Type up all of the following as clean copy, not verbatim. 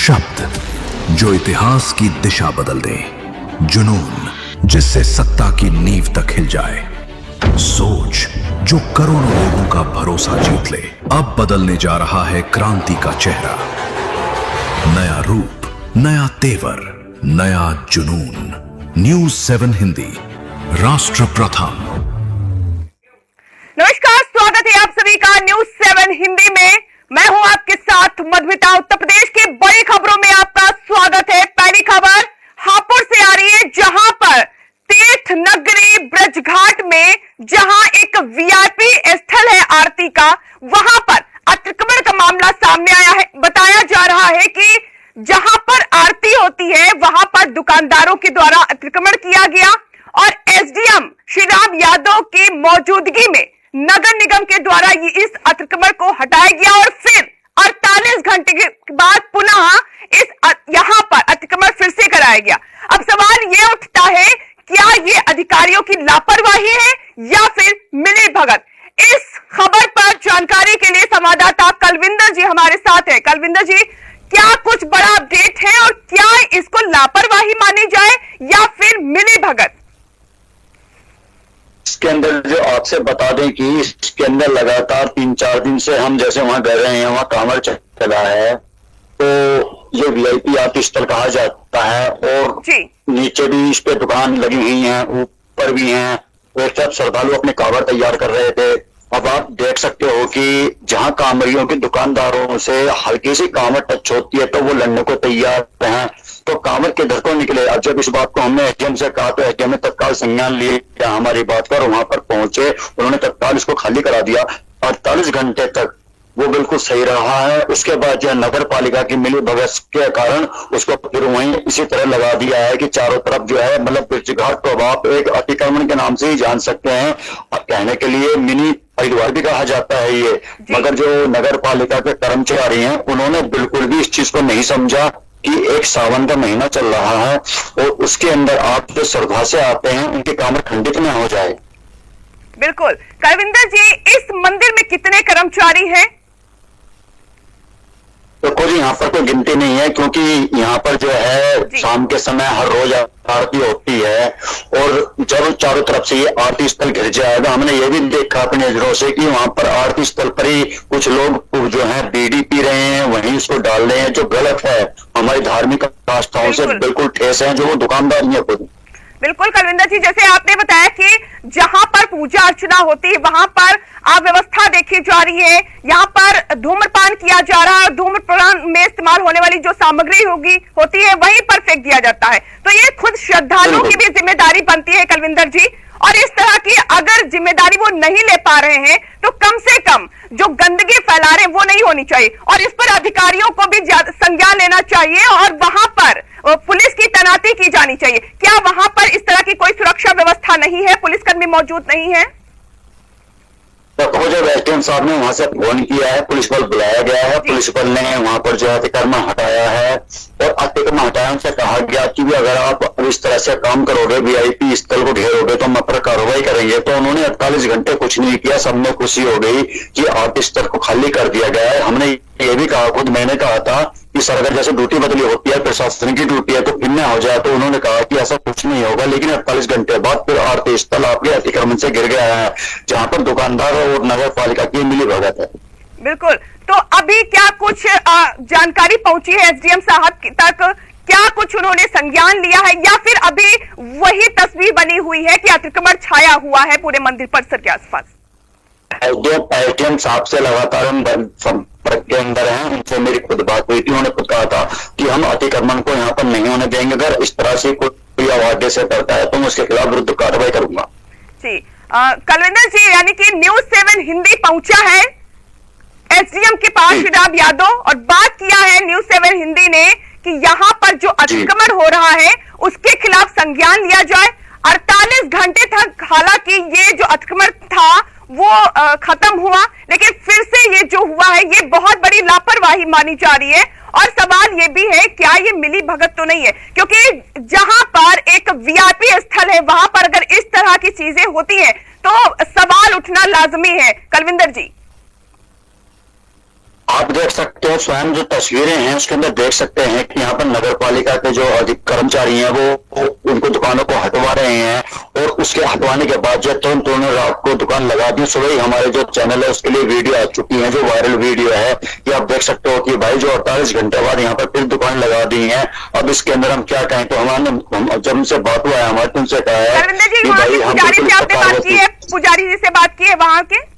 शब्द जो इतिहास की दिशा बदल दे, जुनून जिससे सत्ता की नींव तक हिल जाए, सोच जो करोड़ों लोगों का भरोसा जीत ले। अब बदलने जा रहा है क्रांति का चेहरा, नया रूप, नया तेवर, नया जुनून। न्यूज़ 7 हिंदी, राष्ट्र प्रथम। नमस्कार, स्वागत है आप सभी का न्यूज़ 7 हिंदी में। मैं हूं आपके साथ मधुमिता। उत्तर प्रदेश की बड़ी खबरों में आपका स्वागत है। पहली खबर हापुड़ से आ रही है, जहां पर तीर्थ नगरी ब्रजघाट में जहां एक वीआईपी स्थल है आरती का, वहां पर अतिक्रमण का मामला सामने आया है। बताया जा रहा है कि जहां पर आरती होती है वहां पर दुकानदारों के द्वारा अतिक्रमण किया गया और एसडीएम श्री राम यादव की मौजूदगी में नगर निगम के द्वारा इस अतिक्रमण को हटाया गया और फिर 48 घंटे के बाद पुनः यहां पर अतिक्रमण फिर से कराया गया। अब सवाल यह उठता है, क्या ये अधिकारियों की लापरवाही है या फिर मिलीभगत? इस खबर पर जानकारी के लिए संवाददाता कलविंदर जी हमारे साथ है। कलविंदर जी, क्या कुछ बड़ा अपडेट है और क्या इसको लापरवाही मानी जाए या फिर मिलीभगत? इसके अंदर जो आपसे बता दें कि इसके अंदर लगातार 3-4 दिन से हम जैसे वहां गए रहे हैं, वहां कांवड़ चला है, तो ये वीआईपी आरती स्थल कहा जाता है और नीचे भी इस पे दुकान लगी हुई है, ऊपर भी है। तो सब श्रद्धालु अपने कांवड़ तैयार कर रहे थे। अब आप देख सकते हो कि जहां कांवड़ियों की दुकानदारों से हल्की सी कांवड़ टच होती है तो वो लड़ने को तैयार हैं। तो कांवड़ किधर को निकले? अब जब इस बात को हमने एसडीएम से कहा तो एसडीएम ने तत्काल संज्ञान लिया हमारी बात पर, वहां पर पहुंचे, उन्होंने तत्काल इसको खाली करा दिया। 48 घंटे तक वो बिल्कुल सही रहा है। उसके बाद जो नगर पालिका की मिलीभगत के कारण उसको फिर वहीं इसी तरह लगा दिया है कि चारों तरफ जो है, मतलब ब्रजघाट को अब आप एक अतिक्रमण के नाम से ही जान सकते हैं और कहने के लिए मिनी हरिद्वार भी कहा जाता है ये। मगर जो नगर पालिका के कर्मचारी हैं उन्होंने बिल्कुल भी इस चीज को नहीं समझा कि एक सावन का महीना चल रहा है और उसके अंदर आप जो श्रद्धा से आते हैं उनके काम खंडित न हो जाए। बिल्कुल। कलविंदर जी, इस मंदिर में कितने कर्मचारी हैं? तो कोई यहाँ पर कोई गिनती नहीं है, क्योंकि यहाँ पर जो है शाम के समय हर रोज आरती होती है और जब चारों तरफ से ये आरती स्थल घिर जाएगा। हमने ये भी देखा अपने नजरों से कि वहां पर आरती स्थल पर ही कुछ लोग जो है बीड़ी पी रहे हैं, वहीं उसको डाल रहे हैं, जो गलत है। हमारी धार्मिक आस्थाओं से बिल्कुल ठेस है, जो वो दुकानदार नहीं है खुद। बिल्कुल कलविंदर जी, जैसे आपने बताया कि जहां पर पूजा अर्चना होती है वहां पर अव्यवस्था देखी जा रही है, यहाँ पर धूम्रपान किया जा रहा है और धूम्रपान में इस्तेमाल होने वाली जो सामग्री होती है वहीं पर फेंक दिया जाता है। तो ये खुद श्रद्धालुओं की भी जिम्मेदारी बनती है कलविंदर जी, और इस तरह की अगर जिम्मेदारी वो नहीं ले पा रहे हैं तो कम से कम जो गंदगी फैला रहे हैं वो नहीं होनी चाहिए और इस पर अधिकारियों को भी संज्ञान लेना चाहिए और वहां पर पुलिस की तैनाती की जानी चाहिए। क्या वहां पर इस तरह की कोई सुरक्षा व्यवस्था नहीं है, पुलिसकर्मी मौजूद नहीं है? तो जब एसडीएम साहब ने वहां से फोन किया है, पुलिस बल बुलाया गया है, पुलिस बल ने वहां पर जो अतिक्रमण हटाया है और अतिक्रमण हटाया उनसे कहा गया कि भी अगर आप इस तरह से काम करोगे, वीआईपी स्थल को घेरोगे तो हम पर कार्रवाई करेंगे। तो उन्होंने 48 घंटे कुछ नहीं किया। सबने खुशी हो गई कि आरती स्थल को खाली कर दिया गया है। हमने ये भी कहा, खुद मैंने कहा था कि सरकार जैसे ड्यूटी बदली होती है, प्रशासन की ड्यूटी है तो फिर न हो जाए, तो उन्होंने कहा कि ऐसा कुछ नहीं होगा। लेकिन 48 घंटे बाद फिर आरती स्थल आपके अतिक्रमण से गिर गया है, जहां पर दुकानदार और नगर पालिका की मिलीभगत है। बिल्कुल। तो अभी क्या कुछ जानकारी पहुंची है एसडीएम साहब तक? क्या कुछ उन्होंने संज्ञान लिया है या फिर अभी वही तस्वीर बनी हुई है कि अतिक्रमण छाया हुआ है पूरे मंदिर परिसर के आसपास? एसडीएम साहब से लगातार हम संपर्क के अंदर हैं, उनसे मेरी खुद बात हुई थी। उन्होंने खुद कहा था कि हम अतिक्रमण को यहाँ पर नहीं होने देंगे, अगर इस तरह से कोई आवाज से करता है तो मैं उसके खिलाफ विरुद्ध कार्रवाई करूंगा। जी कलविंदर जी, यानी कि न्यूज़ 7 हिंदी पहुंचा है एसडीएम के पास श्री राम यादव और बात किया है न्यूज़ 7 हिंदी ने कि यहाँ पर जो अतिक्रमण हो रहा है उसके खिलाफ संज्ञान लिया जाए। 48 घंटे तक हालांकि ये जो अतिक्रमण था वो खत्म हुआ, लेकिन फिर से ये जो हुआ है ये बहुत बड़ी लापरवाही मानी जा रही है और सवाल ये भी है क्या ये मिलीभगत तो नहीं है? क्योंकि जहां पर एक वीआईपी स्थल है वहां पर अगर इस तरह की चीजें होती हैं तो सवाल उठना लाजमी है। कलविंदर जी, आप देख सकते हो स्वयं जो तस्वीरें हैं उसके अंदर देख सकते हैं कि यहाँ पर नगर पालिका के जो अधिक कर्मचारी हैं वो उनको दुकानों को हटवा रहे हैं, और उसके हटवाने के बाद जो तुरंत उन्होंने रात को दुकान लगा दी। सुबह ही हमारे जो चैनल है उसके लिए वीडियो आ चुकी है, जो वायरल वीडियो है कि आप देख सकते हो कि भाई जो 48 घंटे बाद यहाँ पर फिर दुकान लगा दी है। अब इसके अंदर हम क्या कहें, तो हमारे जब उनसे बात हुआ है हमारे तो उनसे कहा है कि भाई हम पुजारी जी से बात की है वहां के।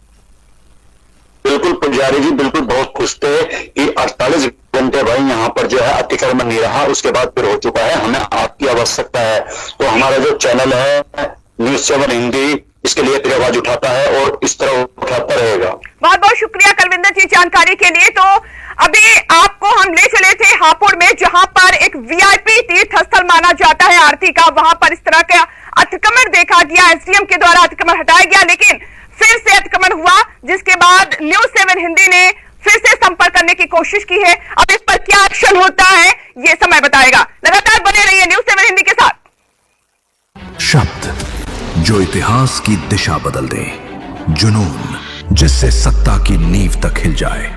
बिल्कुल पुजारी जी बिल्कुल बहुत खुश थे कि 48 घंटे भाई यहाँ पर जो है अतिक्रमण नहीं रहा, उसके बाद फिर हो चुका है, हमें आपकी आवश्यकता है। तो हमारा जो चैनल है न्यूज़ 7 हिंदी इसके लिए फिर आवाज उठाता है और इस तरह उठाता रहेगा। बहुत बहुत शुक्रिया कुलविंदर जी जानकारी के लिए। तो अभी आपको हम ले चले थे हापुड़ में, जहां पर एक वीआईपी तीर्थ स्थल माना जाता है आरती का, वहां पर इस तरह का अतिक्रमण देखा गया, एसडीएम के द्वारा अतिक्रमण हटाया गया, लेकिन फिर से अतिक्रमण हुआ, जिसके बाद न्यूज़ 7 हिंदी ने फिर से संपर्क करने की कोशिश की है। अब इस पर क्या एक्शन होता है ये समय बताएगा। लगातार बने रहिए न्यूज़ 7 हिंदी के साथ। शब्द जो इतिहास की दिशा बदल दे, जुनून जिससे सत्ता की नींव तक हिल जाए,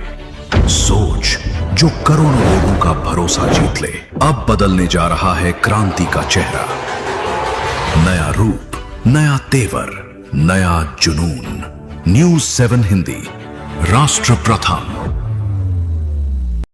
सोच जो करोड़ों लोगों का भरोसा जीत ले। अब बदलने जा रहा है क्रांति का चेहरा, नया रूप, नया तेवर, नया जुनून। न्यूज़ 7 हिंदी, राष्ट्र प्रथम।